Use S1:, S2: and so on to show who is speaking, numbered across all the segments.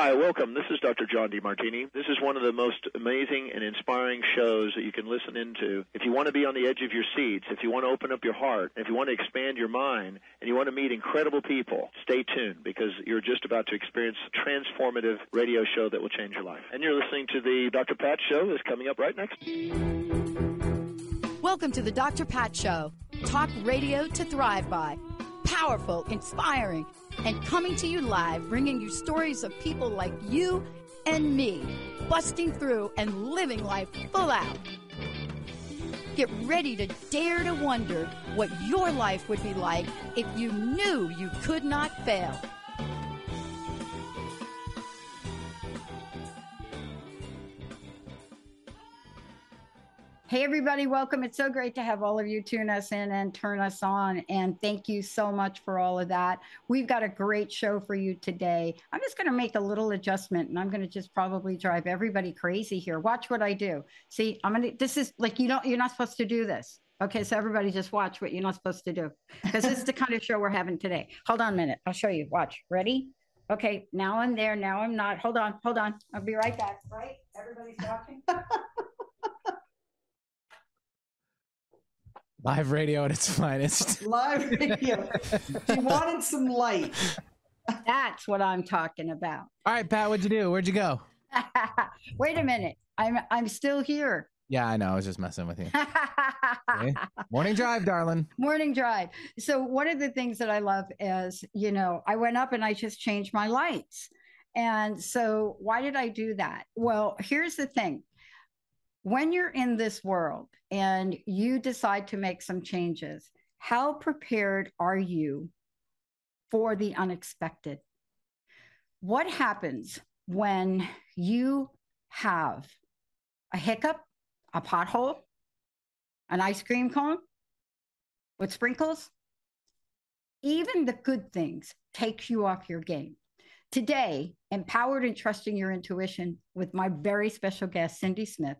S1: Hi, welcome. This is Dr. John DeMartini. This is one of the most amazing and inspiring shows that you can listen into. If you want to be on the edge of your seats, if you want to open up your heart, if you want to expand your mind, and you want to meet incredible people, stay tuned because you're just about to experience a transformative radio show that will change your life. And you're listening to the Dr. Pat Show that's coming up right next.
S2: Welcome to the Dr. Pat Show. Talk radio to thrive by. Powerful, inspiring, and coming to you live, bringing you stories of people like you and me, busting through and living life full out. Get ready to dare to wonder what your life would be like if you knew you could not fail.
S3: Hey, everybody, welcome. It's so great to have all of you tune us in and turn us on. And thank you so much for all of that. We've got a great show for you today. I'm just going to make a little adjustment, and I'm going to just probably drive everybody crazy here. Watch what I do. See, this is like, you're not supposed to do this. Okay, so everybody just watch what you're not supposed to do, because this is the kind of show we're having today. Hold on a minute. I'll show you. Watch. Ready? Okay, now I'm there. Now I'm not. Hold on. I'll be right back. Right? Everybody's watching.
S4: Live radio at its finest.
S5: Live radio. She wanted some light.
S3: That's what I'm talking about.
S4: All right, Pat, what'd you do? Where'd you go?
S3: Wait a minute. I'm still here.
S4: Yeah, I know. I was just messing with you. Okay. Morning drive, darling.
S3: Morning drive. So one of the things that I love is, I went up and I just changed my lights. And so why did I do that? Well, here's the thing. When you're in this world and you decide to make some changes, how prepared are you for the unexpected? What happens when you have a hiccup, a pothole, an ice cream cone with sprinkles? Even the good things takes you off your game. Today, empowered and trusting your intuition with my very special guest, Cindy Smith.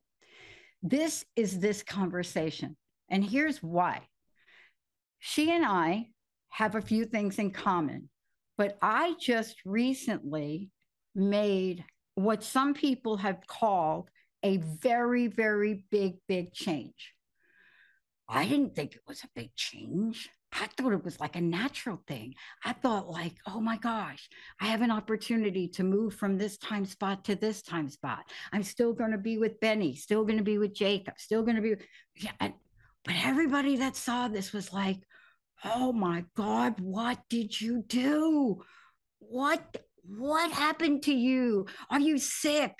S3: This is this conversation, and here's why. She and I have a few things in common, but I just recently made what some people have called a very, very big change. I didn't think it was a big change. I thought it was like a natural thing. I thought like, oh my gosh, I have an opportunity to move from this time spot to this time spot. I'm still going to be with Benny, still going to be with Jacob, still going to be, but everybody that saw this was like, oh my God, what did you do? What happened to you? Are you sick?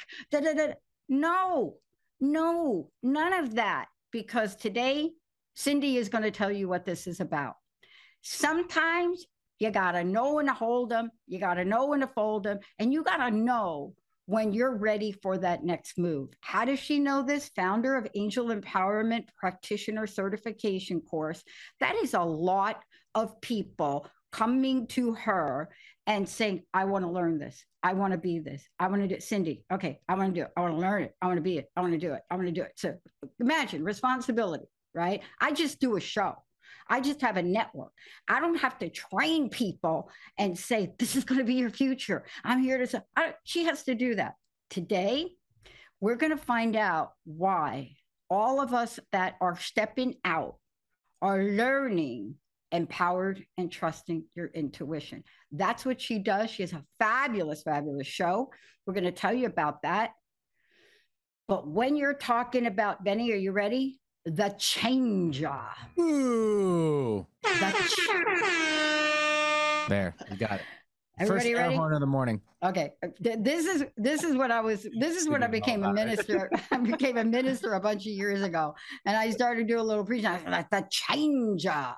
S3: No, none of that. Because today, Cindy is going to tell you what this is about. Sometimes you got to know when to hold them, you got to know when to fold them, and you got to know when you're ready for that next move. How does she know this? Founder of Angel Empowerment Practitioner Certification Course. That is a lot of people coming to her and saying, I want to learn this. I want to be this. I want to do it. Cindy, okay, I want to do it. I want to learn it. I want to be it. I want to do it. I want to do it. So imagine responsibility, right? I just do a show. I just have a network. I don't have to train people and say, this is going to be your future. I'm here to say, she has to do that. Today, we're going to find out why all of us that are stepping out are learning, empowered and trusting your intuition. That's what she does. She has a fabulous, fabulous show. We're going to tell you about that. But when you're talking about, Benny, are you ready? The changer.
S4: Ooh. There, you got it.
S3: Everybody
S4: First
S3: ready?
S4: air horn of the morning.
S3: Okay. This is what I became a minister. I became a minister a bunch of years ago. And I started doing a little preaching. I was like, the changer.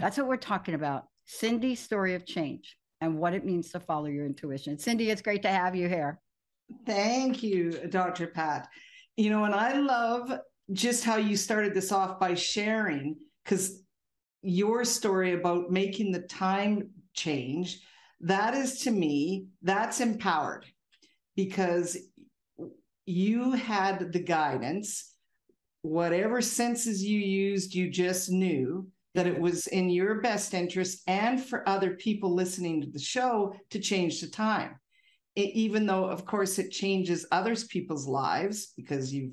S3: That's what we're talking about. Cindy's story of change and what it means to follow your intuition. Cindy, it's great to have you here.
S5: Thank you, Dr. Pat. And I love just how you started this off by sharing, because your story about making the time change, that is, to me, that's empowered, because you had the guidance, whatever senses you used, you just knew that it was in your best interest and for other people listening to the show to change the time. even though, of course, it changes others people's lives because you've,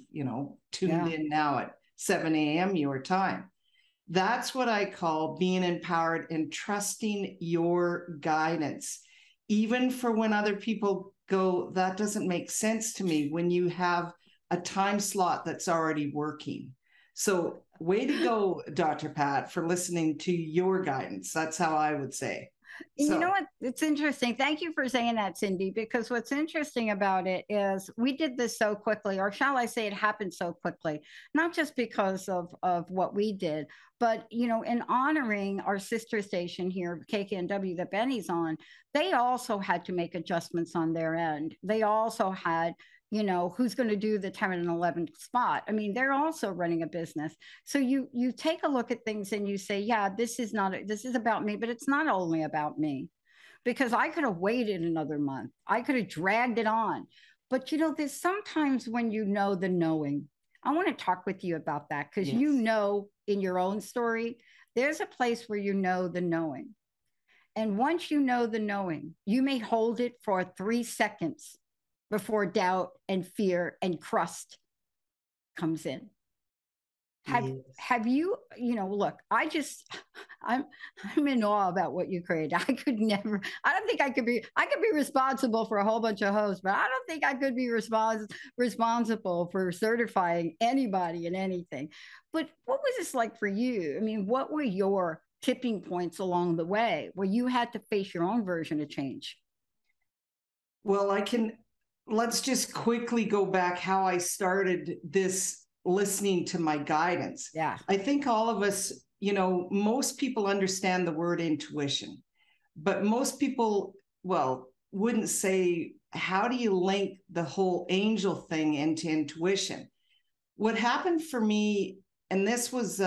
S5: tuned in now at 7 a.m. your time. That's what I call being empowered and trusting your guidance, even for when other people go, that doesn't make sense to me, when you have a time slot that's already working. So way to go, Dr. Pat, for listening to your guidance. That's how I would say.
S3: And you know what? It's interesting. Thank you for saying that, Cindy, because what's interesting about it is we did this so quickly, or shall I say it happened so quickly, not just because of what we did, but, in honoring our sister station here, KKNW, that Benny's on, they also had to make adjustments on their end. They also had, who's going to do the 10 and 11 spot. I mean, they're also running a business. So you take a look at things and you say, yeah, this is about me, but it's not only about me, because I could have waited another month. I could have dragged it on. But, there's sometimes when the knowing. I want to talk with you about that because
S5: Yes.
S3: In your own story, there's a place where the knowing. And once you know the knowing, you may hold it for 3 seconds before doubt and fear and crust comes in. Have you, look, I'm in awe about what you created. I don't think I could be responsible for a whole bunch of hosts, but I don't think I could be responsible for certifying anybody in anything. But what was this like for you? I mean, what were your tipping points along the way where you had to face your own version of change?
S5: Well, let's just quickly go back how I started this listening to my guidance.
S3: Yeah.
S5: I think all of us, most people understand the word intuition, but most people, wouldn't say, how do you link the whole angel thing into intuition? What happened for me, and this was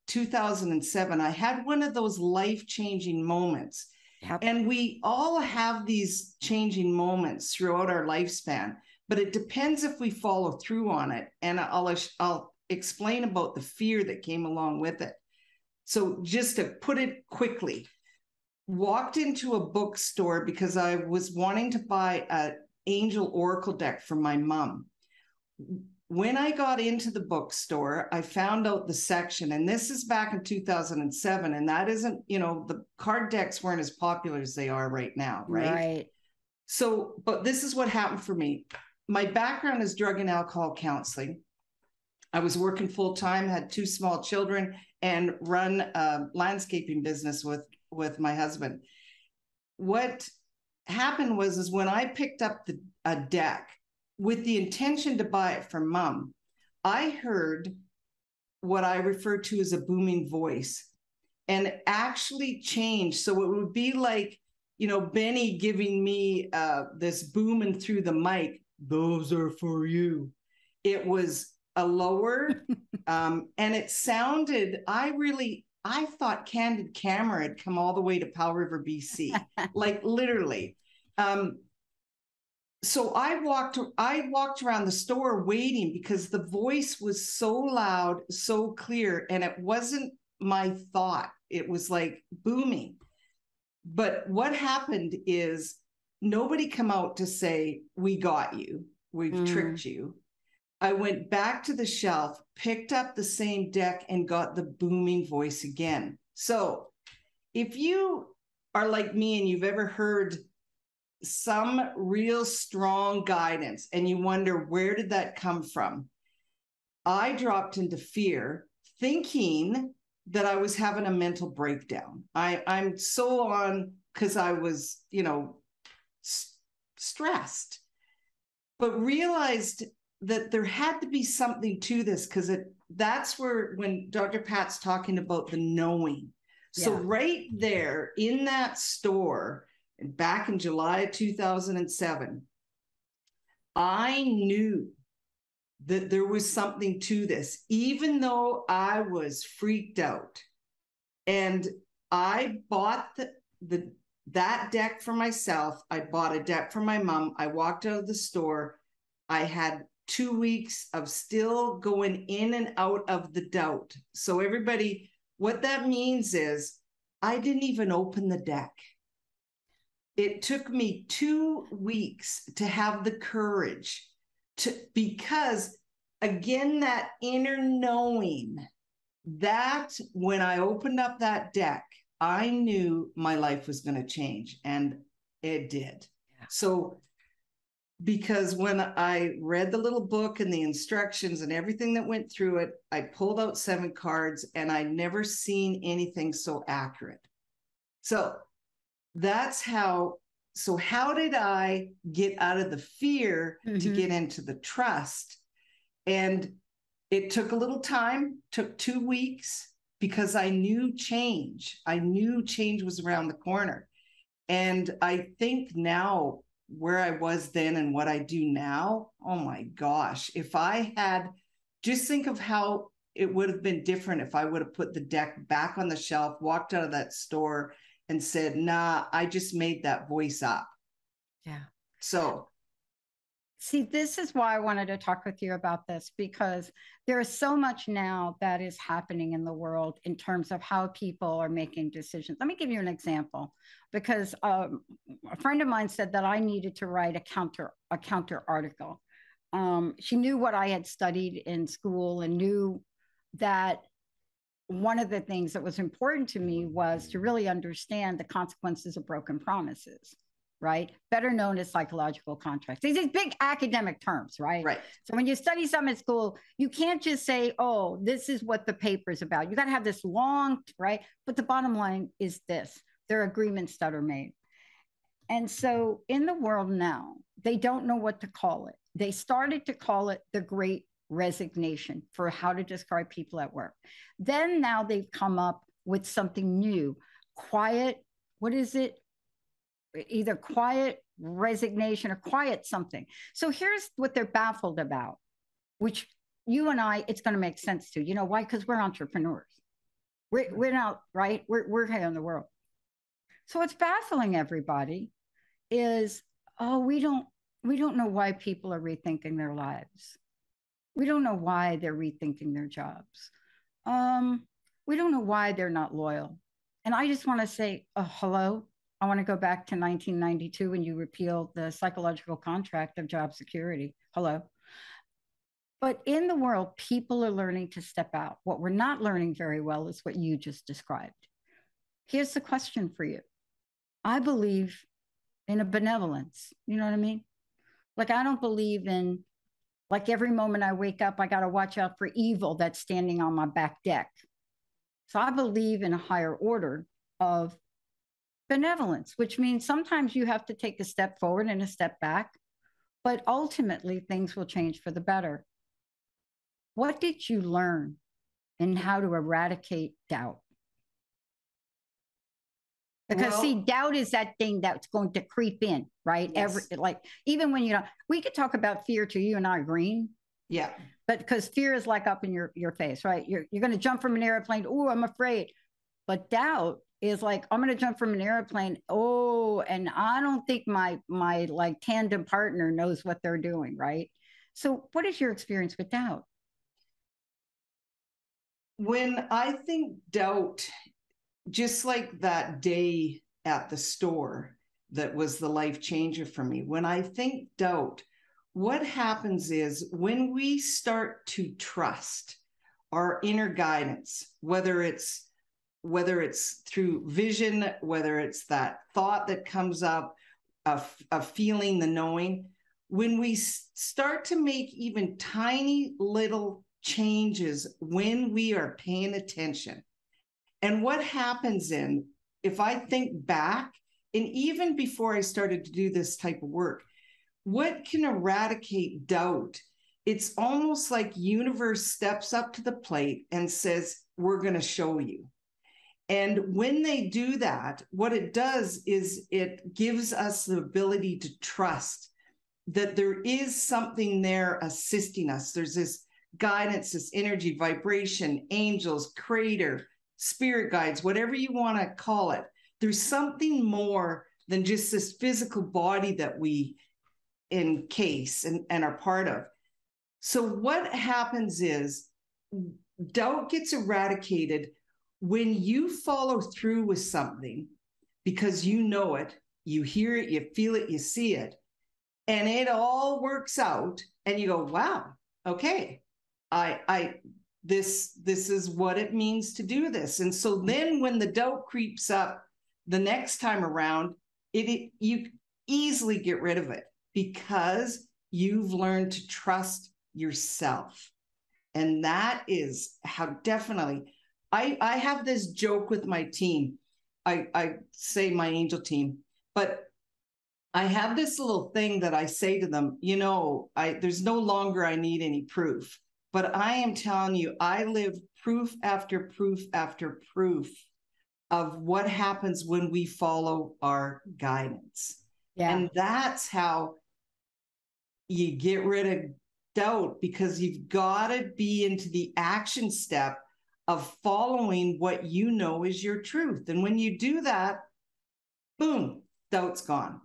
S5: 2007, I had one of those life-changing moments. Yep. And we all have these changing moments throughout our lifespan, but it depends if we follow through on it. And I'll explain about the fear that came along with it. So just to put it quickly, walked into a bookstore because I was wanting to buy an angel oracle deck for my mom. When I got into the bookstore, I found out the section, and this is back in 2007, and that isn't, the card decks weren't as popular as they are right now, right?
S3: Right.
S5: So, but this is what happened for me. My background is drug and alcohol counseling. I was working full-time, had 2 small children, and run a landscaping business with my husband. What happened was when I picked up a deck, with the intention to buy it for mom, I heard what I refer to as a booming voice, and it actually changed. So it would be like, Benny giving me this booming through the mic, those are for you. It was a lower, and it sounded, I thought Candid Camera had come all the way to Powell River, BC, like literally. So I walked around the store waiting because the voice was so loud, so clear, and it wasn't my thought. It was like booming. But what happened is nobody come out to say, we got you, we've tricked you. I went back to the shelf, picked up the same deck, and got the booming voice again. So if you are like me and you've ever heard some real strong guidance and you wonder, where did that come from? I dropped into fear, thinking that I was having a mental breakdown. I'm so on because I was, stressed, but realized that there had to be something to this, because that's where, when Dr. Pat's talking about the knowing. So right there in that store, back in July of 2007, I knew that there was something to this, even though I was freaked out. And I bought that deck for myself. I bought a deck for my mom. I walked out of the store. I had 2 weeks of still going in and out of the doubt. So everybody, what that means is I didn't even open the deck. it took me 2 weeks to have the courage because again, that inner knowing that when I opened up that deck, I knew my life was going to change, and it did. Yeah. So, because when I read the little book and the instructions and everything that went through it, I pulled out 7 cards, and I'd never seen anything so accurate. So that's how. So how did I get out of the fear to get into the trust? And it took a little time, took 2 weeks, because I knew change. I knew change was around the corner. And I think now, where I was then and what I do now, oh my gosh, if I had, just think of how it would have been different if I would have put the deck back on the shelf, walked out of that store and said, nah, I just made that voice up.
S3: Yeah.
S5: So
S3: see, this is why I wanted to talk with you about this, because there is so much now that is happening in the world in terms of how people are making decisions. Let me give you an example, because a friend of mine said that I needed to write a counter article. She knew what I had studied in school and knew that one of the things that was important to me was to really understand the consequences of broken promises, right? Better known as psychological contracts. These are big academic terms, right?
S5: Right.
S3: So when you study something at school, you can't just say, oh, this is what the paper is about. You got to have this long, right? But the bottom line is this: there are agreements that are made. And so in the world now, they don't know what to call it. They started to call it the Great Resignation for how to describe people at work. Then now they've come up with something new. Quiet, what is it? Either quiet resignation or quiet something. So here's what they're baffled about, which you and I, it's going to make sense to. You know why? Because we're entrepreneurs. We're not, right? We're here in the world. So what's baffling everybody is, oh, we don't know why people are rethinking their lives. We don't know why they're rethinking their jobs. We don't know why they're not loyal. And I just want to say, hello. I want to go back to 1992 when you repealed the psychological contract of job security. Hello. But in the world, people are learning to step out. What we're not learning very well is what you just described. Here's the question for you. I believe in a benevolence. You know what I mean? Like, I don't believe in, like, every moment I wake up, I got to watch out for evil that's standing on my back deck. So I believe in a higher order of benevolence, which means sometimes you have to take a step forward and a step back, but ultimately things will change for the better. What did you learn in how to eradicate doubt? Because see, doubt is that thing that's going to creep in, right?
S5: Yes.
S3: Even when we could talk about fear too, you and I agreeing.
S5: Yeah.
S3: But because fear is like up in your face, right? You're going to jump from an airplane. Oh, I'm afraid. But doubt is like, I'm going to jump from an airplane. Oh, and I don't think my like tandem partner knows what they're doing, right? So what is your experience with doubt?
S5: When I think doubt, just like that day at the store that was the life changer for me, when I think doubt, what happens is when we start to trust our inner guidance, whether it's through vision, whether it's that thought that comes up, a feeling, the knowing, when we start to make even tiny little changes when we are paying attention. And what happens if I think back, and even before I started to do this type of work, what can eradicate doubt? It's almost like universe steps up to the plate and says, we're going to show you. And when they do that, what it does is it gives us the ability to trust that there is something there assisting us. There's this guidance, this energy, vibration, angels, creator, spirit guides, whatever you want to call it. There's something more than just this physical body that we encase and are part of. So what happens is doubt gets eradicated when you follow through with something because you know it, you hear it, you feel it, you see it, and it all works out, and you go, wow, okay, this is what it means to do this. And so then when the doubt creeps up the next time around, you easily get rid of it because you've learned to trust yourself. And that is how definitely I have this joke with my team. I say my angel team, but I have this little thing that I say to them, there's no longer I need any proof, but I am telling you, I live proof after proof after proof of what happens when we follow our guidance. Yeah. And that's how you get rid of doubt, because you've got to be into the action step of following what you know is your truth. And when you do that, boom, doubt's gone.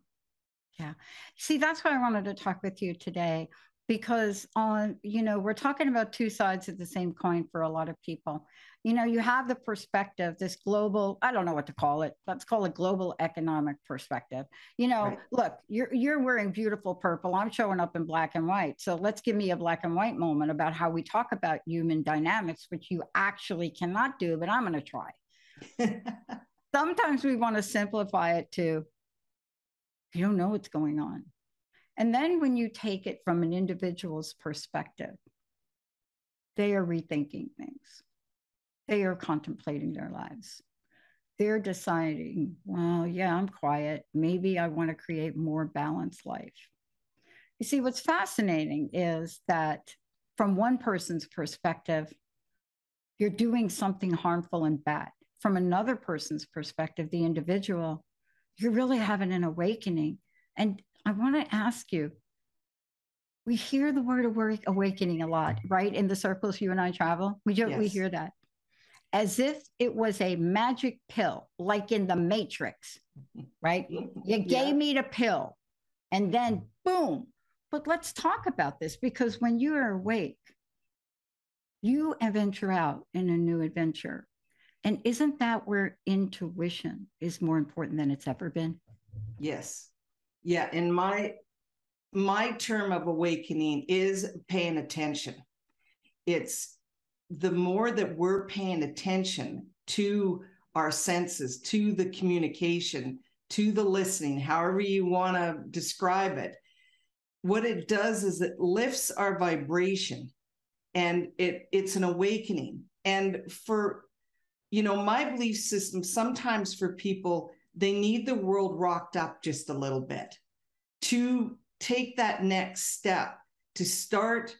S3: Yeah. See, that's why I wanted to talk with you today, because we're talking about two sides of the same coin for a lot of people. You have the perspective, this global, I don't know what to call it. Let's call it global economic perspective. Right. Look, you're wearing beautiful purple. I'm showing up in black and white. So let's give me a black and white moment about how we talk about human dynamics, which you actually cannot do, but I'm going to try. Sometimes we want to simplify it to, you don't know what's going on. And then when you take it from an individual's perspective, they are rethinking things. They are contemplating their lives. They're deciding, well, yeah, I'm quiet. Maybe I want to create more balanced life. You see, what's fascinating is that from one person's perspective, you're doing something harmful and bad. From another person's perspective, the individual, you're really having an awakening. And I want to ask you, we hear the word awakening a lot, right? In the circles you and I travel, we hear that as if it was a magic pill, like in the Matrix, right? You gave me the pill and then boom. But let's talk about this, because when you are awake, you venture out in a new adventure. And isn't that where intuition is more important than it's ever been?
S5: Yes. Yeah. And my term of awakening is paying attention. It's the more that we're paying attention to our senses, to the communication, to the listening, however you want to describe it, what it does is it lifts our vibration, and it's an awakening. And for, my belief system, sometimes for people, they need the world rocked up just a little bit to take that next step, to start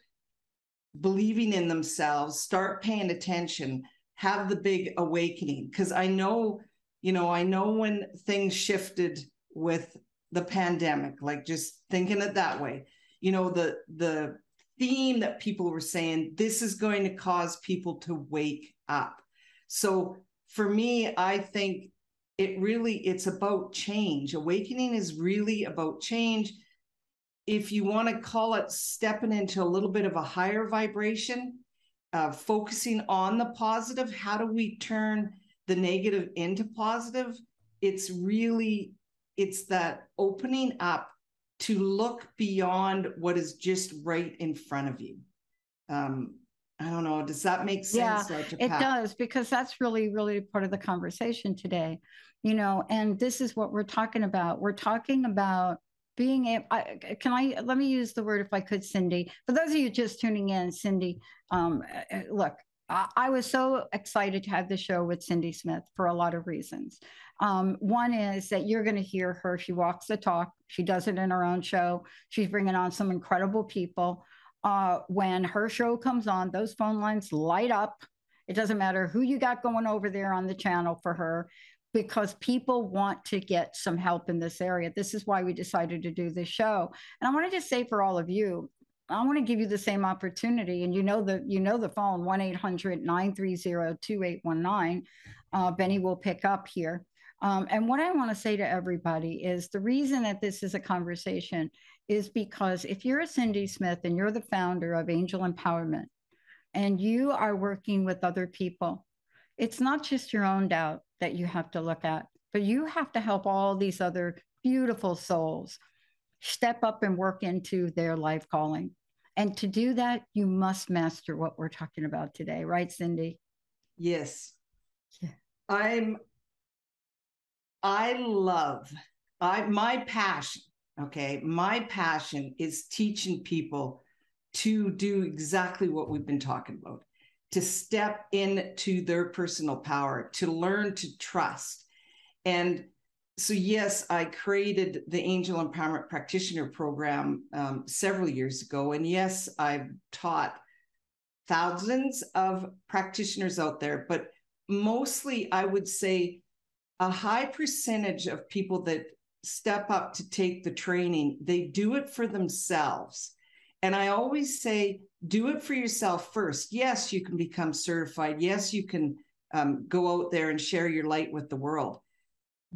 S5: believing in themselves, start paying attention, have the big awakening. Because I know when things shifted with the pandemic, like just thinking it that way, the theme that people were saying, this is going to cause people to wake up. So for me, I think it's about change. Awakening is really about change. If you want to call it stepping into a little bit of a higher vibration, focusing on the positive, how do we turn the negative into positive? It's that opening up to look beyond what is just right in front of you. I don't know. Does that make sense?
S3: Yeah, it does, because that's really, really part of the conversation today, and this is what we're talking about. We're talking about being able, let me use the word, if I could, Cindy. For those of you just tuning in, Cindy, look, I was so excited to have the show with Cindy Smith for a lot of reasons. One is that you're going to hear her. She walks the talk. She does it in her own show. She's bringing on some incredible people. When her show comes on, those phone lines light up. It doesn't matter who you got going over there on the channel for her, because people want to get some help in this area. This is why we decided to do this show. And I want to just say for all of you, I want to give you the same opportunity. And the phone, 1-800-930-2819. Benny will pick up here. And what I want to say to everybody is the reason that this is a conversation is because if you're a Cindy Smith and you're the founder of Angel Empowerment and you are working with other people, it's not just your own doubt that you have to look at, but you have to help all these other beautiful souls step up and work into their life calling. And to do that, you must master what we're talking about today, right, Cindy?
S5: Yes.
S3: Yeah.
S5: My passion, okay, my passion is teaching people to do exactly what we've been talking about, to step into their personal power, to learn to trust. And so, yes, I created the Angel Empowerment Practitioner Program several years ago. And yes, I've taught thousands of practitioners out there, but mostly I would say a high percentage of people that step up to take the training, they do it for themselves. And I always say, do it for yourself first. Yes, you can become certified. Yes, you can go out there and share your light with the world.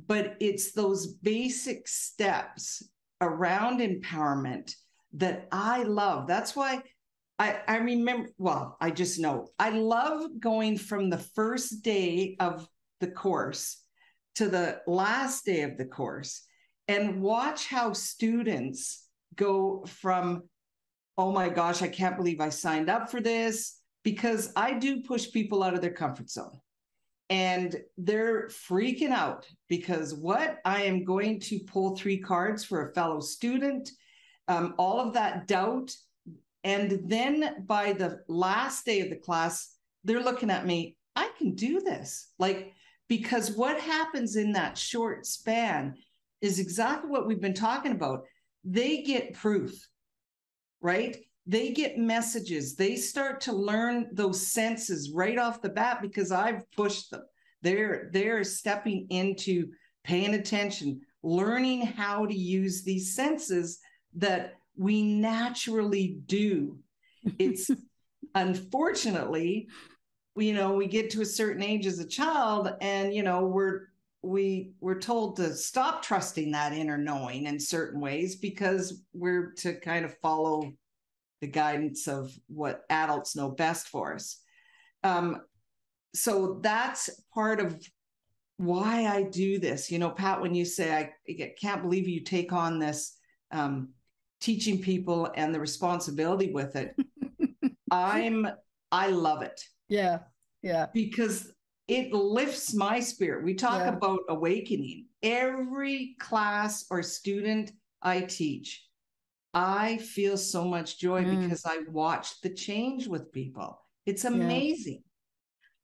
S5: But it's those basic steps around empowerment that I love. That's why I remember, well, I just know, I love going from the first day of the course to the last day of the course and watch how students go from, oh my gosh, I can't believe I signed up for this, because I do push people out of their comfort zone. And they're freaking out because what? I am going to pull 3 cards for a fellow student, all of that doubt. And then by the last day of the class, they're looking at me, I can do this. Like, because what happens in that short span is exactly what we've been talking about. They get proof, right? They get messages. They start to learn those senses right off the bat because I've pushed them. They're stepping into paying attention, learning how to use these senses that we naturally do. It's unfortunately, we get to a certain age as a child and, we're told to stop trusting that inner knowing in certain ways because we're to kind of follow the guidance of what adults know best for us. So that's part of why I do this. Pat, when you say, I can't believe you take on this teaching people and the responsibility with it, I love it.
S3: Yeah. Yeah.
S5: Because it lifts my spirit. We talk about awakening. Every class or student I teach, I feel so much joy because I watch the change with people. It's amazing.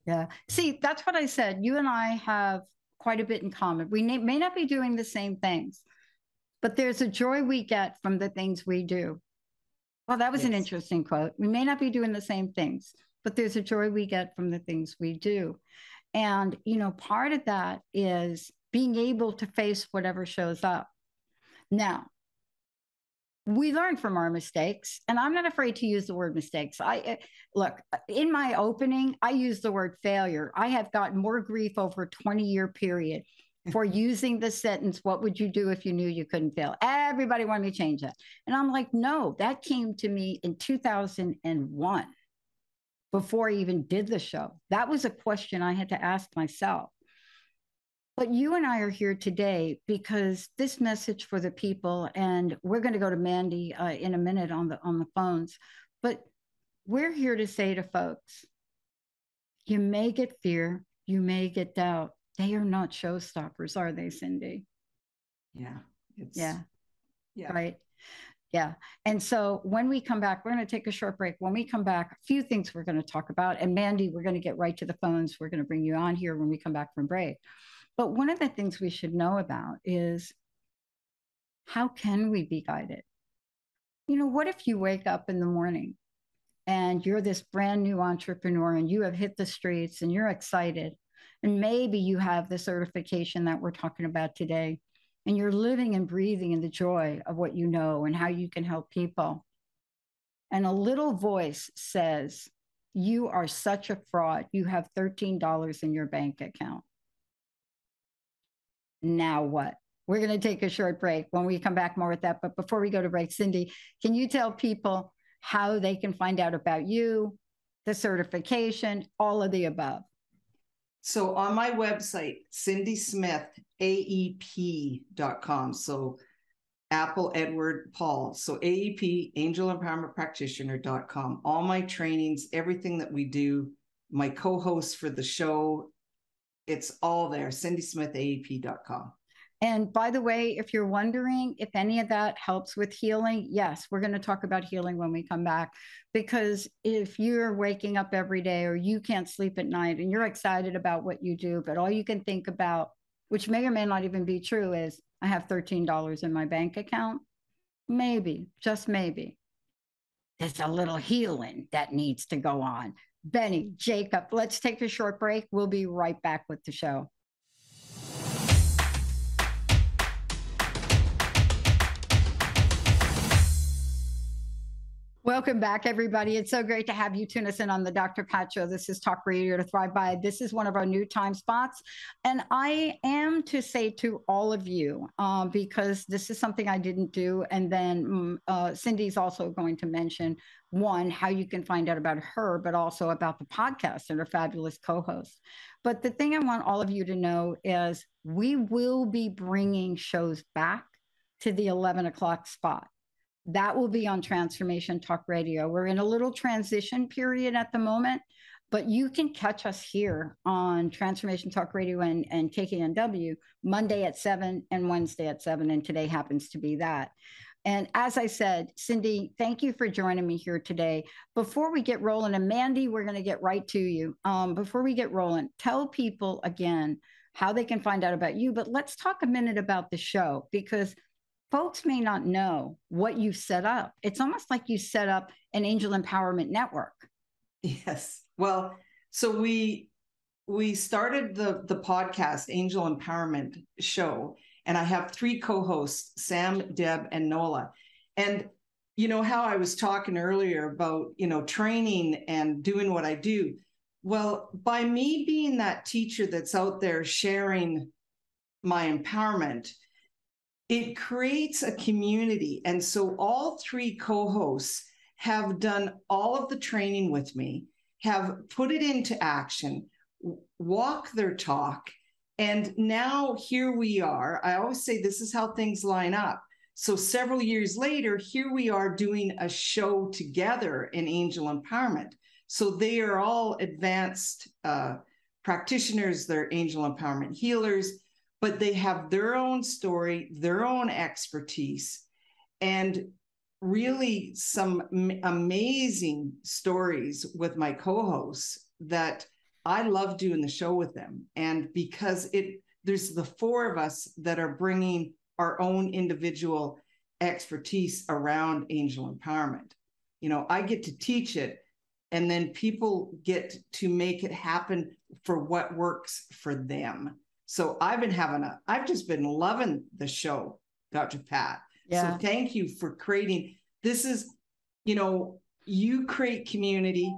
S3: Yeah. See, that's what I said. You and I have quite a bit in common. We may not be doing the same things, but there's a joy we get from the things we do. Well, that was an interesting quote. We may not be doing the same things, but there's a joy we get from the things we do. And, part of that is being able to face whatever shows up. Now, we learn from our mistakes, and I'm not afraid to use the word mistakes. Look, in my opening, I use the word failure. I have gotten more grief over a 20-year period for using the sentence, what would you do if you knew you couldn't fail? Everybody wanted me to change that. And I'm like, no, that came to me in 2001 before I even did the show. That was a question I had to ask myself. But you and I are here today because this message for the people, and we're going to go to Mandy in a minute on the phones, but we're here to say to folks, you may get fear, you may get doubt. They are not showstoppers, are they, Cindy?
S5: Yeah.
S3: Yeah. Right. Yeah. And so when we come back, we're going to take a short break. When we come back, a few things we're going to talk about. And Mandy, we're going to get right to the phones. We're going to bring you on here when we come back from break. But one of the things we should know about is, how can we be guided? What if you wake up in the morning and you're this brand new entrepreneur and you have hit the streets and you're excited, and maybe you have the certification that we're talking about today, and you're living and breathing in the joy of what you know and how you can help people. And a little voice says, you are such a fraud. You have $13 in your bank account. Now what? We're going to take a short break. When we come back, more with that. But before we go to break, Cindy, can you tell people how they can find out about you, the certification, all of the above?
S5: So on my website, cindysmithaep.com. So Apple, Edward, Paul. So AEP, Angel Empowerment Practitioner.com. All my trainings, everything that we do, my co-hosts for the show, it's all there, cindysmithaep.com.
S3: And by the way, if you're wondering if any of that helps with healing, yes, we're going to talk about healing when we come back. Because if you're waking up every day or you can't sleep at night and you're excited about what you do, but all you can think about, which may or may not even be true, is I have $13 in my bank account. Maybe, just maybe, there's a little healing that needs to go on. Benny, Jacob, let's take a short break. We'll be right back with the show. Welcome back, everybody. It's so great to have you tune us in on the Dr. Pat Show. This is Talk Radio to Thrive By. This is one of our new time spots. And I am to say to all of you, because this is something I didn't do. And then Cindy's also going to mention, one, how you can find out about her, but also about the podcast and her fabulous co-host. But the thing I want all of you to know is we will be bringing shows back to the 11 o'clock spot. That will be on Transformation Talk Radio. We're in a little transition period at the moment, but you can catch us here on Transformation Talk Radio and KKNW Monday at 7 and Wednesday at 7. And today happens to be that. And as I said, Cindy, thank you for joining me here today. Before we get rolling, and Mandy, we're going to get right to you. Before we get rolling, tell people again how they can find out about you. But let's talk a minute about the show, because folks may not know what you've set up. It's almost like you set up an Angel Empowerment Network.
S5: Yes. Well, so we started the podcast Angel Empowerment Show, and I have 3 co-hosts, Sam, Deb, and Nola. And you know how I was talking earlier about, training and doing what I do. Well, by me being that teacher that's out there sharing my empowerment, it creates a community. And so all 3 co-hosts have done all of the training with me, have put it into action, walk their talk. And now here we are. I always say this is how things line up. So several years later, here we are doing a show together in Angel Empowerment. So they are all advanced practitioners, they're Angel Empowerment healers, but they have their own story, their own expertise, and really some amazing stories with my co-hosts that I love doing the show with them. And because there's the 4 of us that are bringing our own individual expertise around Angel Empowerment. I get to teach it, and then people get to make it happen for what works for them. So I've just been loving the show, Dr. Pat. Yeah. So thank you for creating, this is, you create community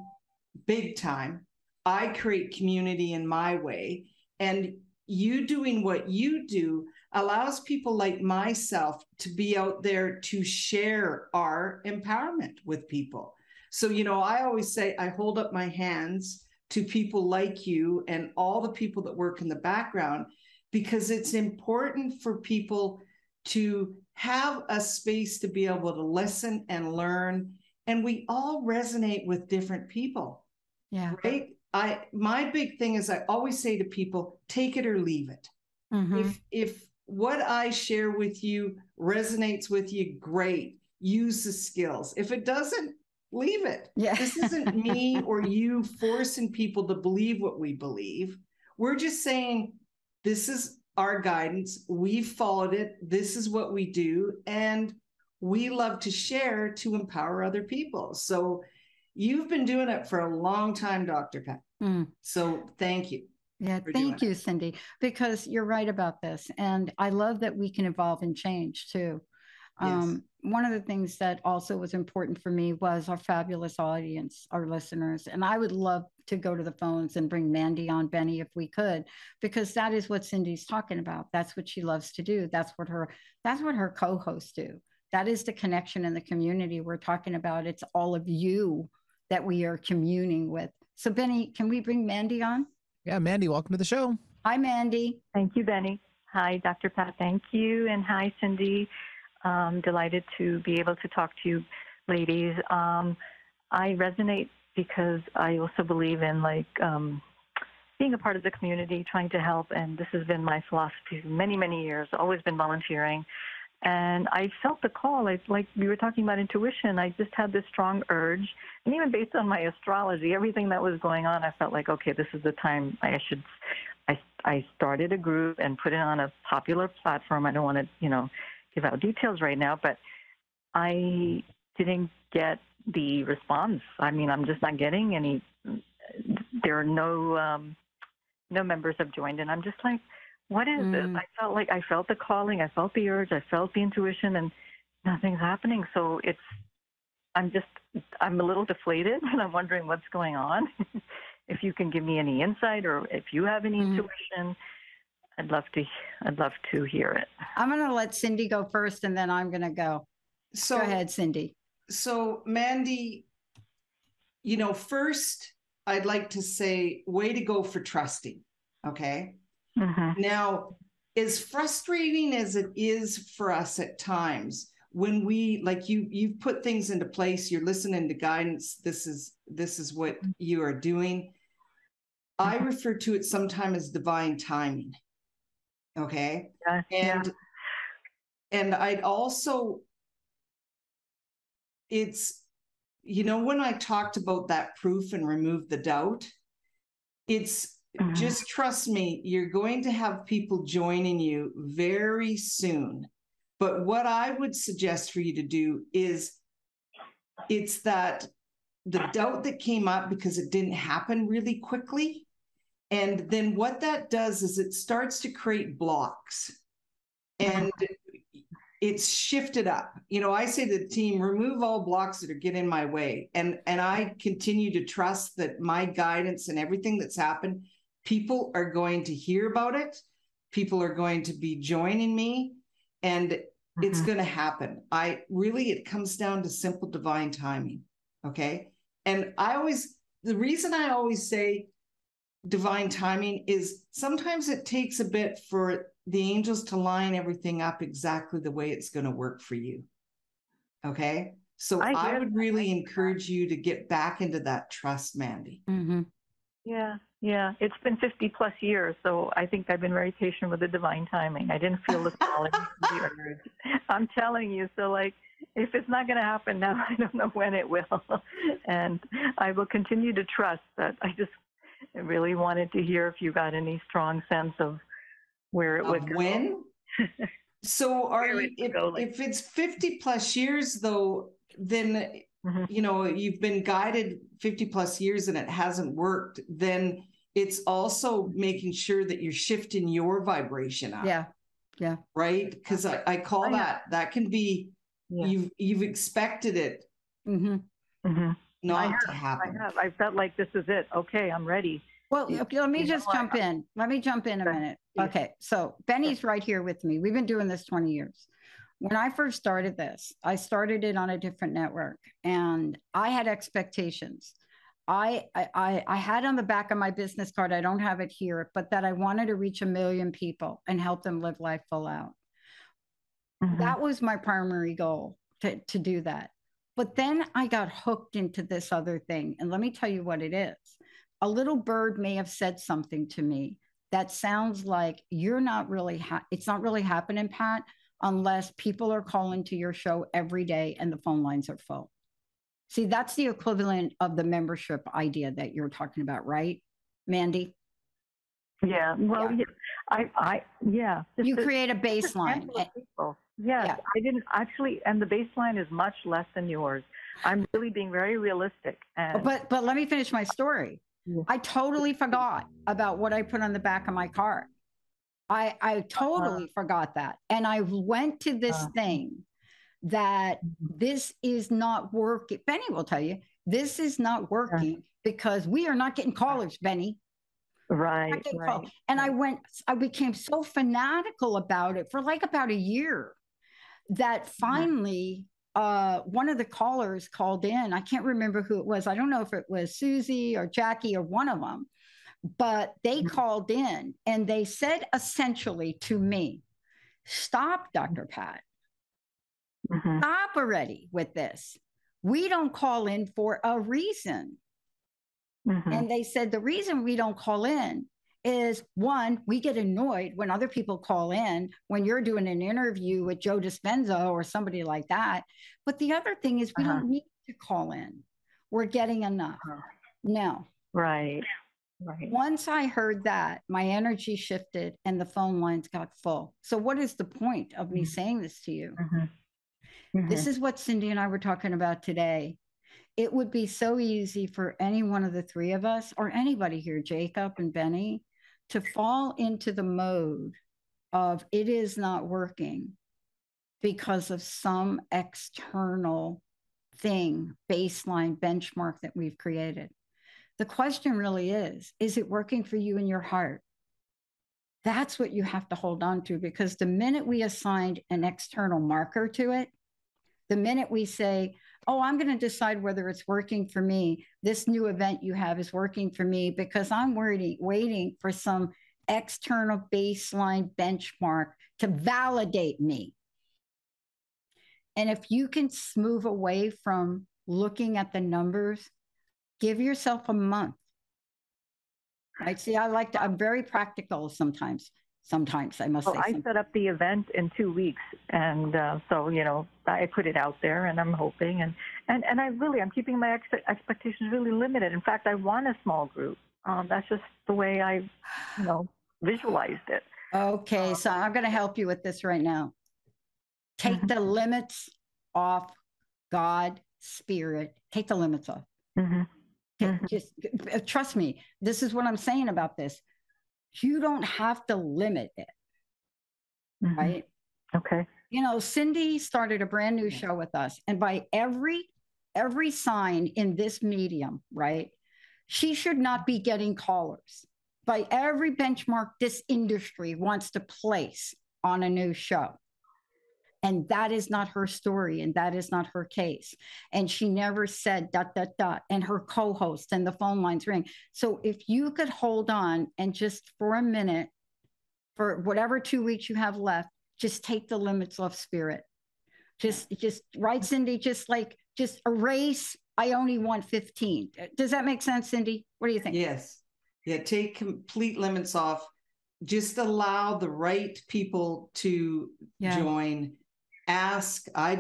S5: big time. I create community in my way. And you doing what you do allows people like myself to be out there to share our empowerment with people. So, I always say I hold up my hands to people like you and all the people that work in the background, because it's important for people to have a space to be able to listen and learn. And we all resonate with different people. Yeah. Right. My big thing is I always say to people, take it or leave it. Mm-hmm. If what I share with you resonates with you, great. Use the skills. If it doesn't, leave it. Yeah. This isn't me or you forcing people to believe what we believe. We're just saying, this is our guidance. We've followed it. This is what we do. And we love to share to empower other people. So you've been doing it for a long time, Dr. Pat. So thank you.
S3: Yeah, thank you, Cindy, because you're right about this. And I love that we can evolve and change too. Yes. One of the things that also was important for me was our fabulous audience, our listeners. And I would love to go to the phones and bring Mandy on, Benny, if we could, because that is what Cindy's talking about. That's what she loves to do. That's what her co-hosts do. That is the connection in the community we're talking about. It's all of you that we are communing with. So Benny, can we bring Mandy on?
S4: Yeah, Mandy, welcome to the show.
S3: Hi, Mandy.
S6: Thank you, Benny. Hi, Dr. Pat. Thank you. And hi, Cindy. Delighted to be able to talk to you ladies. I resonate because I also believe in being a part of the community, trying to help. And this has been my philosophy for many, many years, always been volunteering. And I felt the call. Like we were talking about intuition. I just had this strong urge. And even based on my astrology, everything that was going on, I felt like, okay, this is the time I started a group and put it on a popular platform. I don't want to, give out details right now, but I didn't get the response. I mean, I'm just not getting any. There are no members have joined, and I'm just like, what is this? I felt the calling, I felt the urge, I felt the intuition, and nothing's happening. So I'm a little deflated, and I'm wondering what's going on. If you can give me any insight, or if you have any intuition, I'd love to hear it.
S3: I'm going to let Cindy go first, and then I'm going to go. Go ahead, Cindy.
S5: So, Mandy, first, I'd like to say, way to go for trusting. Okay. Mm-hmm. Now, as frustrating as it is for us at times, when we, like you've put things into place, you're listening to guidance. This is what you are doing. I refer to it sometimes as divine timing. Okay. And I'd also, it's, when I talked about that proof and remove the doubt, it's just trust me, you're going to have people joining you very soon. But what I would suggest for you to do is, it's that the doubt that came up because it didn't happen really quickly. And then what that does is it starts to create blocks, and it's shifted up. I say to the team, remove all blocks that are getting in my way. And I continue to trust that my guidance and everything that's happened, people are going to hear about it. People are going to be joining me, and it's going to happen. It comes down to simple divine timing. Okay. And the reason I always say divine timing is sometimes it takes a bit for the angels to line everything up exactly the way it's going to work for you. Okay. So I would really encourage you to get back into that trust, Mandy.
S6: Mm-hmm. Yeah. It's been 50 plus years. So I think I've been very patient with the divine timing. I didn't feel the calling, the urge. I'm telling you. So if it's not going to happen now, I don't know when it will. And I will continue to trust that. I really wanted to hear if you got any strong sense of where it would go.
S5: When? So if it's 50 plus years though, then, you've been guided 50 plus years and it hasn't worked, then it's also making sure that you're shifting your vibration up.
S3: Yeah.
S5: Right. Because I call that can be, you've expected it. Not to happen.
S6: I felt like this is it. Okay, I'm ready.
S3: Well, let me just jump in. Let me jump in a minute. Okay, so Benny's right here with me. We've been doing this 20 years. When I first started this, I started it on a different network, and I had expectations. I had on the back of my business card, I don't have it here, but that I wanted to reach 1 million people and help them live life full out. That was my primary goal, to do that. But then I got hooked into this other thing. And let me tell you what it is. A little bird may have said something to me that sounds like you're not really, it's not really happening, Pat, unless people are calling to your show every day and the phone lines are full. See, that's the equivalent of the membership idea that you're talking about, right, Mandy?
S6: Yeah. Well, yeah.
S3: You create a baseline.
S6: Yes, I didn't actually, and the baseline is much less than yours. I'm really being very realistic.
S3: But let me finish my story. I totally forgot about what I put on the back of my card. I totally forgot that. And I went to this thing that this is not working. Benny will tell you, this is not working because we are not getting callers, Benny.
S6: Right.
S3: And I became so fanatical about it for about a year that finally one of the callers called in. I can't remember who it was. I don't know if it was Susie or Jackie or one of them, But they called in and they said essentially to me, stop, Dr. Pat. Stop already with this. We don't call in for a reason. And they said the reason we don't call in is, one, we get annoyed when other people call in, when you're doing an interview with Joe Dispenza or somebody like that. But the other thing is we don't need to call in. We're getting enough. No.
S6: Right.
S3: Once I heard that, my energy shifted and the phone lines got full. So what is the point of me saying this to you? This is what Cindy and I were talking about today. It would be so easy for any one of the three of us, or anybody here, Jacob and Benny, to fall into the mode of it is not working because of some external thing, baseline benchmark that we've created. The question really is it working for you in your heart? That's what you have to hold on to, because the minute we assigned an external marker to it, the minute we say, oh, I'm going to decide whether it's working for me, this new event you have is working for me because I'm waiting for some external baseline benchmark to validate me. And if you can move away from looking at the numbers, give yourself a month. Right? See, I'm very practical sometimes. Sometimes I must say.
S6: I set up the event in 2 weeks, and so I put it out there, and I'm hoping, and I'm keeping my expectations really limited. In fact, I want a small group. That's just the way I, visualized it.
S3: Okay, so I'm going to help you with this right now. Take the limits off God, spirit. Take the limits off. Just trust me. This is what I'm saying about this. You don't have to limit it, right?
S6: Okay.
S3: Cindy started a brand new show with us, and by every sign in this medium, right, she should not be getting callers. By every benchmark this industry wants to place on a new show. And that is not her story, and that is not her case. And she never said ... and her co-host, and the phone lines ring. So if you could hold on and just for a minute, for whatever 2 weeks you have left, just take the limits off spirit. Just right, Cindy, just erase, I only want 15. Does that make sense, Cindy? What do you think?
S5: Yes. Yeah, take complete limits off. Just allow the right people to join. Ask. I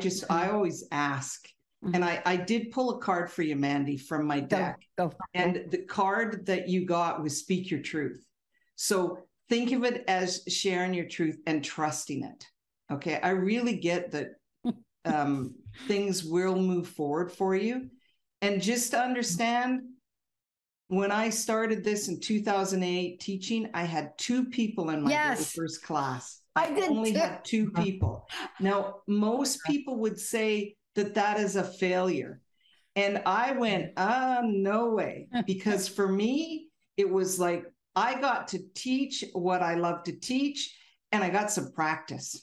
S5: always ask. And I did pull a card for you, Mandy, from my deck.
S3: Go.
S5: And the card that you got was Speak Your Truth. So think of it as sharing your truth and trusting it. Okay. I really get that things will move forward for you. And just to understand, when I started this in 2008 teaching, I had 2 people in my very first class. I only had 2 people. Now, most people would say that is a failure. And I went, no way. Because for me, it was like, I got to teach what I love to teach, and I got some practice.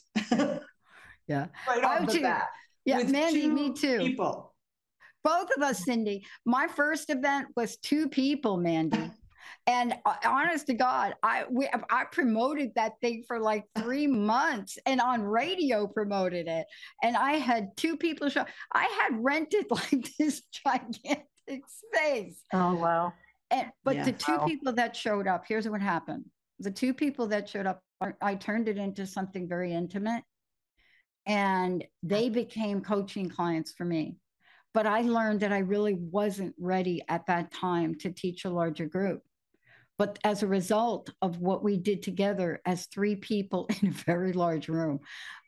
S3: Yeah.
S5: Right off the bat.
S3: Yeah,
S5: with
S3: Mandy,
S5: 2
S3: me too.
S5: people.
S3: Both of us, Cindy. My first event was 2 people, Mandy. And honest to God, I promoted that thing for like 3 months, and on radio promoted it. And I had 2 people show. I had rented like this gigantic space.
S6: Oh, wow.
S3: But the 2 people that showed up, here's what happened. The 2 people that showed up, I turned it into something very intimate, and they became coaching clients for me. But I learned that I really wasn't ready at that time to teach a larger group. But as a result of what we did together as 3 people in a very large room,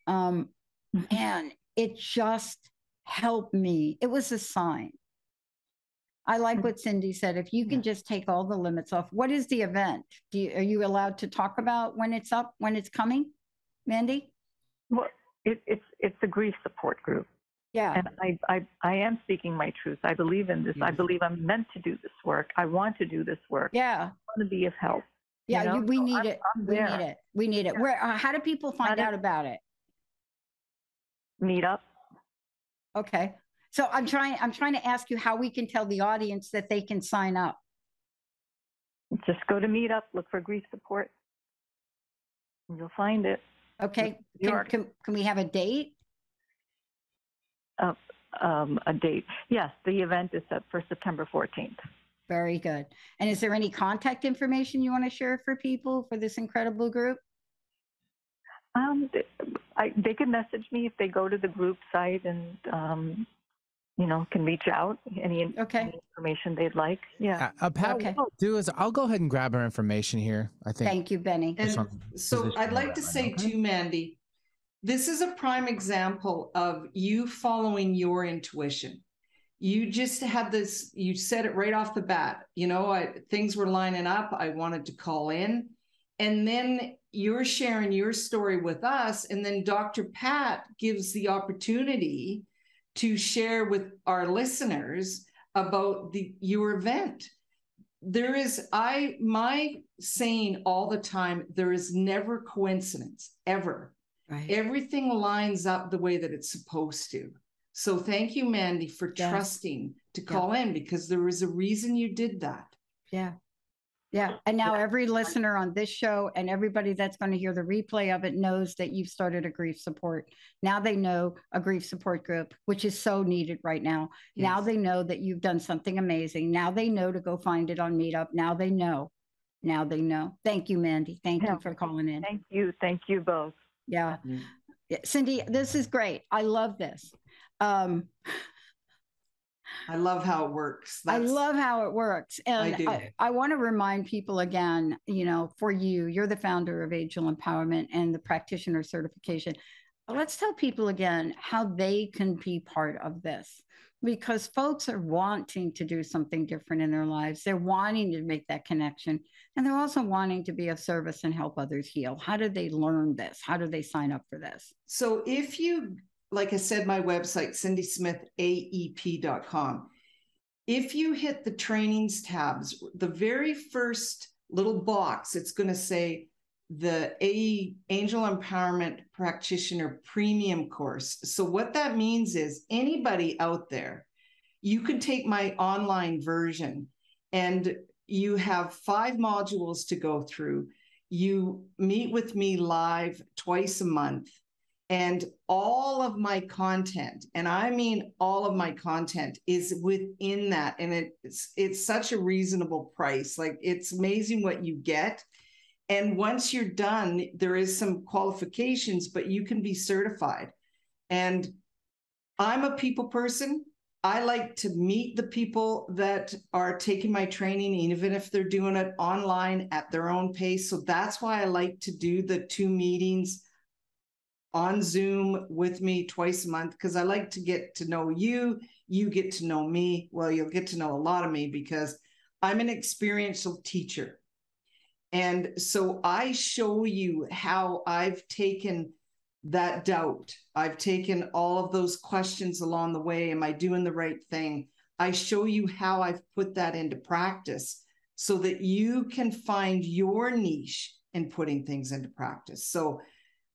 S3: and it just helped me. It was a sign. I like what Cindy said. If you can just take all the limits off. What is the event? Are you allowed to talk about when it's up, when it's coming, Mandy?
S6: Well, it's a grief support group.
S3: Yeah.
S6: And I am speaking my truth. I believe in this. Yes. I believe I'm meant to do this work. I want to do this work.
S3: Yeah.
S6: I want to be of help.
S3: Yeah, we need it.
S6: We need
S3: it. We need it. Where? How do people find out about it?
S6: Meet up.
S3: Okay. So I'm trying to ask you how we can tell the audience that they can sign up.
S6: Just go to Meetup, look for grief support, and you'll find it.
S3: Okay. Can we have a date?
S6: A date. Yes, the event is set for September 14th.
S3: Very good. And is there any contact information you want to share for people for this incredible group?
S6: They can message me if they go to the group site and, can reach out, any information they'd like. Yeah.
S4: Pat, what I'll do is I'll go ahead and grab our information here, I think.
S3: Thank you, Benny.
S5: And so I'd like to say too, Mandy, this is a prime example of you following your intuition. You just had this, you said it right off the bat, things were lining up. I wanted to call in. And then you're sharing your story with us. And then Dr. Pat gives the opportunity to share with our listeners about your event. My saying all the time, there is never coincidence, ever. Right. Everything lines up the way that it's supposed to. So thank you, Mandy, for trusting to call in, because there was a reason you did that.
S3: Yeah. Yeah. And now every listener on this show and everybody that's going to hear the replay of it knows that you've started a grief support. Now they know a grief support group, which is so needed right now. Yes. Now they know that you've done something amazing. Now they know to go find it on Meetup. Now they know. Thank you, Mandy. Thank you for calling in.
S6: Thank you. Thank you both.
S3: Yeah. Cindy, this is great. I love this.
S5: I love how it works.
S3: I love how it works. And I want to remind people again, for you're the founder of Angel Empowerment and the practitioner certification. Let's tell people again how they can be part of this, because folks are wanting to do something different in their lives. They're wanting to make that connection. And they're also wanting to be of service and help others heal. How do they learn this? How do they sign up for this?
S5: So if you, like I said, my website, cindysmithaep.com. If you hit the trainings tabs, the very first little box, it's going to say the Angel Empowerment Practitioner Premium course. So what that means is anybody out there, you can take my online version and you have 5 modules to go through. You meet with me live twice a month. And all of my content, and I mean all of my content, is within that. And it's such a reasonable price. Like, it's amazing what you get. And once you're done, there is some qualifications, but you can be certified. And I'm a people person. I like to meet the people that are taking my training, even if they're doing it online at their own pace. So that's why I like to do the 2 meetings on Zoom with me twice a month, because I like to get to know you. You get to know me. Well, you'll get to know a lot of me because I'm an experiential teacher. And so I show you how I've taken that doubt. I've taken all of those questions along the way. Am I doing the right thing? I show you how I've put that into practice so that you can find your niche in putting things into practice. So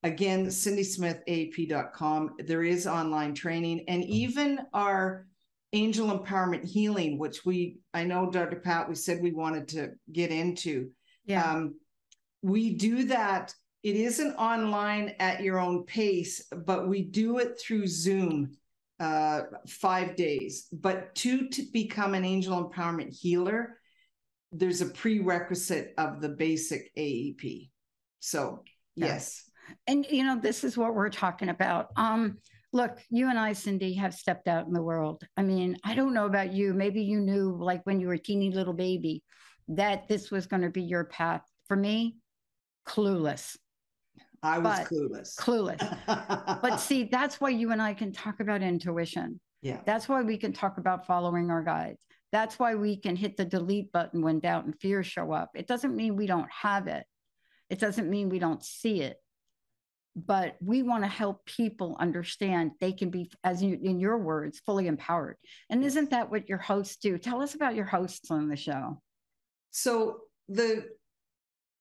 S5: again, cindysmithaep.com. There is online training, and even our Angel Empowerment Healing, which I know, Dr. Pat, we said we wanted to get into. Yeah. We do that. It isn't online at your own pace, but we do it through Zoom 5 days. But to become an Angel Empowerment Healer, there's a prerequisite of the basic AEP. So, yes.
S3: And, this is what we're talking about. Look, you and I, Cindy, have stepped out in the world. I mean, I don't know about you. Maybe you knew, like when you were a teeny little baby, that this was going to be your path. For me, clueless.
S5: I was clueless.
S3: But see, that's why you and I can talk about intuition. Yeah. That's why we can talk about following our guides. That's why we can hit the delete button when doubt and fear show up. It doesn't mean we don't have it. It doesn't mean we don't see it. But we want to help people understand they can be, in your words, fully empowered. And isn't that what your hosts do? Tell us about your hosts on the show.
S5: So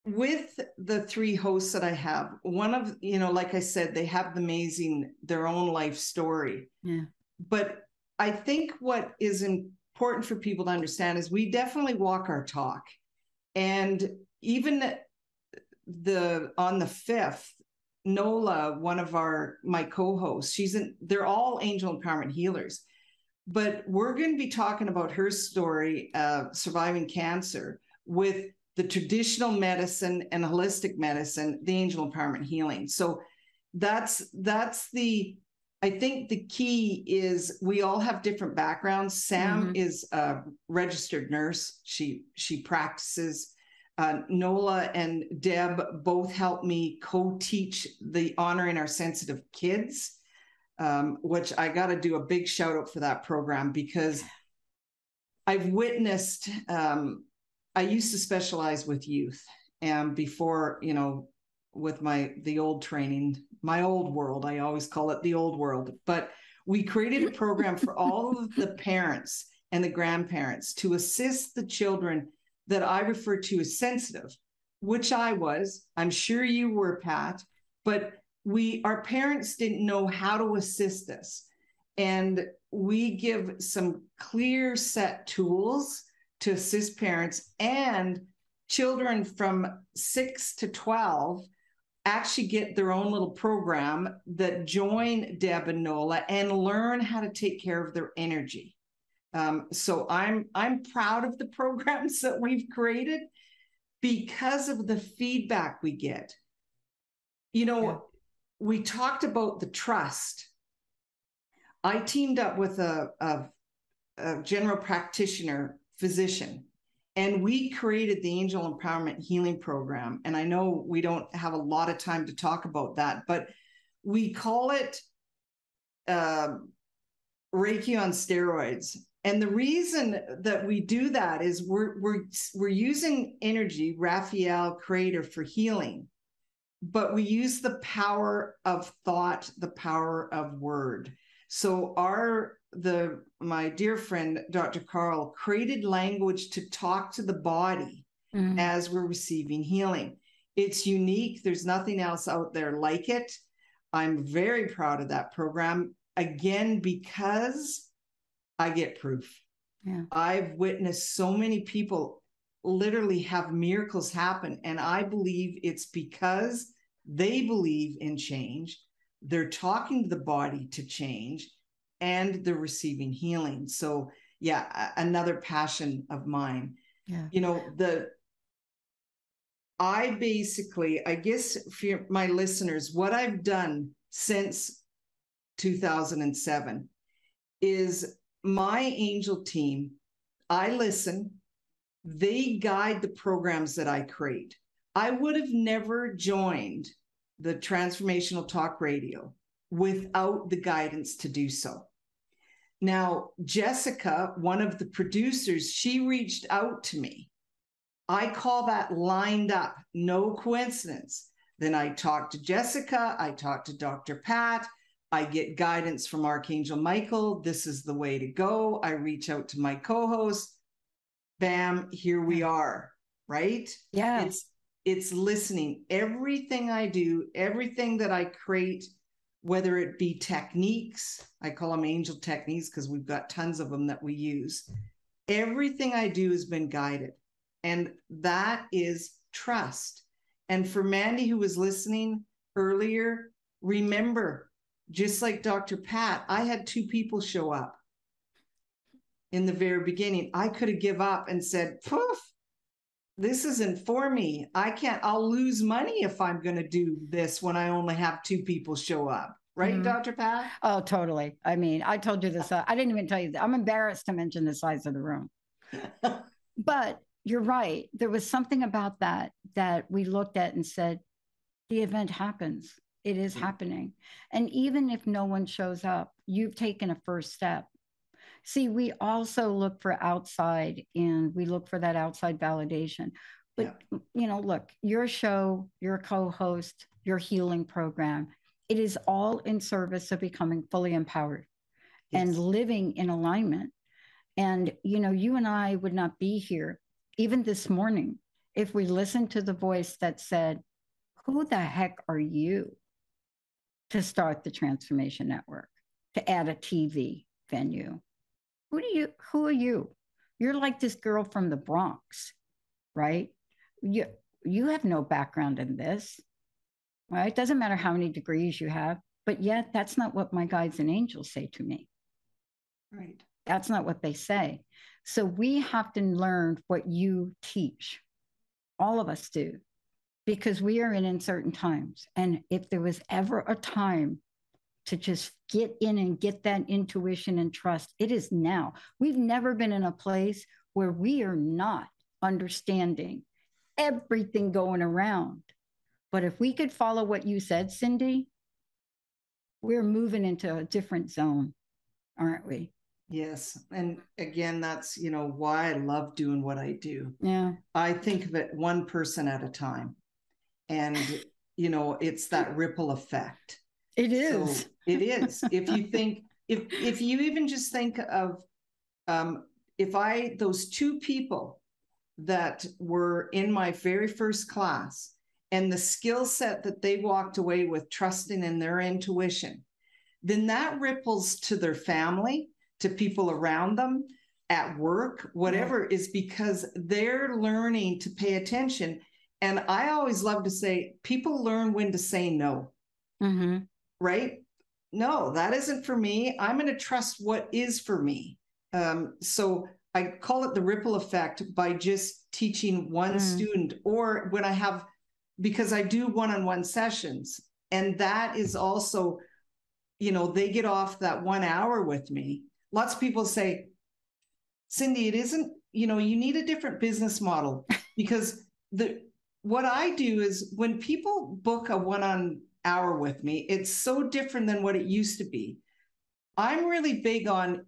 S5: with the 3 hosts that I have, one of, like I said, they have their own life story. Yeah. But I think what is important for people to understand is we definitely walk our talk. And even on the 5th, Nola, one of my co-hosts, they're all angel empowerment healers, but we're going to be talking about her story of surviving cancer with the traditional medicine and holistic medicine, the angel empowerment healing. So that's I think the key is we all have different backgrounds. Sam is a registered nurse. She practices. Nola and Deb both helped me co-teach the Honoring Our Sensitive Kids, which I got to do a big shout out for that program, because I've witnessed, I used to specialize with youth, and before, with the old training, my old world, I always call it the old world, but we created a program for all of the parents and the grandparents to assist the children that I refer to as sensitive, which I was. I'm sure you were, Pat, but our parents didn't know how to assist us. And we give some clear set tools to assist parents, and children from 6 to 12 actually get their own little program that join Deb and Nola and learn how to take care of their energy. So I'm proud of the programs that we've created because of the feedback we get. We talked about the trust. I teamed up with a general practitioner physician, and we created the Angel Empowerment Healing Program. And I know we don't have a lot of time to talk about that, but we call it Reiki on steroids. And the reason that we do that is we're using energy, Raphael, creator, for healing, but we use the power of thought, the power of word. So my dear friend, Dr. Carl, created language to talk to the body as we're receiving healing. It's unique. There's nothing else out there like it. I'm very proud of that program, again, because I get proof. Yeah. I've witnessed so many people literally have miracles happen, and I believe it's because they believe in change. They're talking to the body to change, and they're receiving healing. So yeah, another passion of mine. Yeah. I guess for my listeners, what I've done since 2007 is my angel team, I listen, they guide the programs that I create. I would have never joined the Transformational Talk Radio without the guidance to do so. Now, Jessica, one of the producers, she reached out to me. I call that lined up, no coincidence. Then I talked to Jessica, I talked to Dr. Pat, I get guidance from Archangel Michael. This is the way to go. I reach out to my co-host. Bam, here we are, right? Yeah. It's listening. Everything I do, everything that I create, whether it be techniques, I call them angel techniques because we've got tons of them that we use. Everything I do has been guided. And that is trust. And for Mandy, who was listening earlier, remember, just like Dr. Pat, I had 2 people show up in the very beginning. I could have given up and said, poof, this isn't for me. I'll lose money if I'm going to do this when I only have 2 people show up. Right, Dr. Pat?
S3: Oh, totally. I mean, I told you this. I didn't even tell you that. I'm embarrassed to mention the size of the room. But you're right. There was something about that we looked at and said, the event happens. It is happening. And even if no one shows up, you've taken a first step. See, we also look for outside, and we look for that outside validation. But, look, your show, your co-host, your healing program, it is all in service of becoming fully empowered and living in alignment. And, you and I would not be here, even this morning, if we listened to the voice that said, who the heck are you to start the Transformation Network, to add a TV venue? Who are you? You're like this girl from the Bronx, right? you have no background in this, right? It doesn't matter how many degrees you have, but yet that's not what my guides and angels say to me.
S5: Right.
S3: That's not what they say. So we have to learn what you teach. All of us do, because we are in uncertain times. And if there was ever a time to just get in and get that intuition and trust, it is now. We've never been in a place where we are not understanding everything going around. But if we could follow what you said, Cindy, we're moving into a different zone, aren't we?
S5: Yes. And again, that's, why I love doing what I do.
S3: Yeah.
S5: I think of it one person at a time. And, it's that ripple effect.
S3: It is.
S5: So it is. If you think, if you even just think of, those two people that were in my very first class and the skill set that they walked away with, trusting in their intuition, then that ripples to their family, to people around them, at work, whatever, is because they're learning to pay attention. And I always love to say, people learn when to say no, right? No, that isn't for me. I'm going to trust what is for me. So I call it the ripple effect by just teaching one student, or when I have, because I do one-on-one sessions, and that is also, they get off that 1 hour with me. Lots of people say, Cindy, it isn't, you need a different business model, because what I do is when people book a 1 hour with me, it's so different than what it used to be. I'm really big on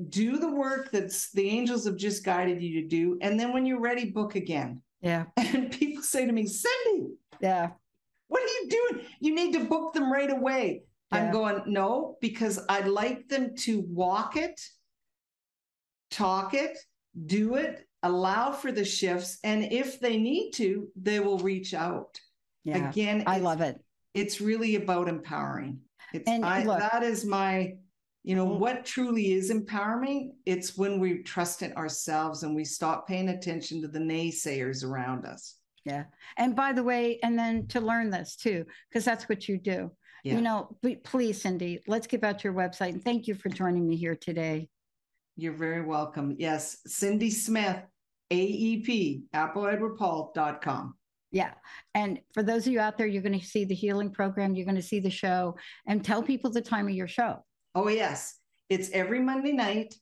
S5: do the work that's the angels have just guided you to do. And then when you're ready, book again.
S3: Yeah.
S5: And people say to me, Cindy,
S3: yeah,
S5: what are you doing? You need to book them right away. Yeah. I'm going, no, because I'd like them to walk it, talk it, do it, allow for the shifts. And if they need to, they will reach out.
S3: Yeah.
S5: Again,
S3: I love it.
S5: It's really about empowering. Look, that is my, what truly is empowering. It's when we trust in ourselves and we stop paying attention to the naysayers around us.
S3: Yeah. And by the way, and then to learn this too, because that's what you do. Yeah. Please, Cindy, let's give out your website. And thank you for joining me here today.
S5: You're very welcome. Yes. Cindy Smith, AEP, AppleEdwardPaul.com.
S3: Yeah. And for those of you out there, you're going to see the healing program. You're going to see the show, and tell people the time of your show.
S5: Oh, yes. It's every Monday night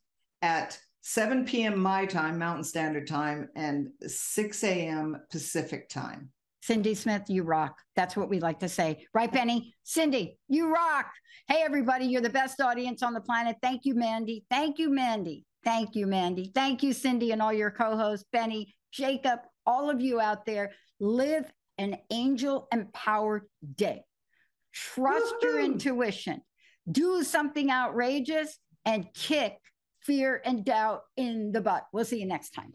S5: at 7 p.m. my time, Mountain Standard Time, and 6 a.m. Pacific time.
S3: Cindy Smith, you rock. That's what we like to say. Right, Benny? Cindy, you rock. Hey, everybody, you're the best audience on the planet. Thank you, Mandy. Thank you, Mandy. Thank you, Mandy. Thank you, Cindy, and all your co-hosts, Benny, Jacob, all of you out there. Live an angel-empowered day. Trust your intuition. Do something outrageous and kick fear and doubt in the butt. We'll see you next time.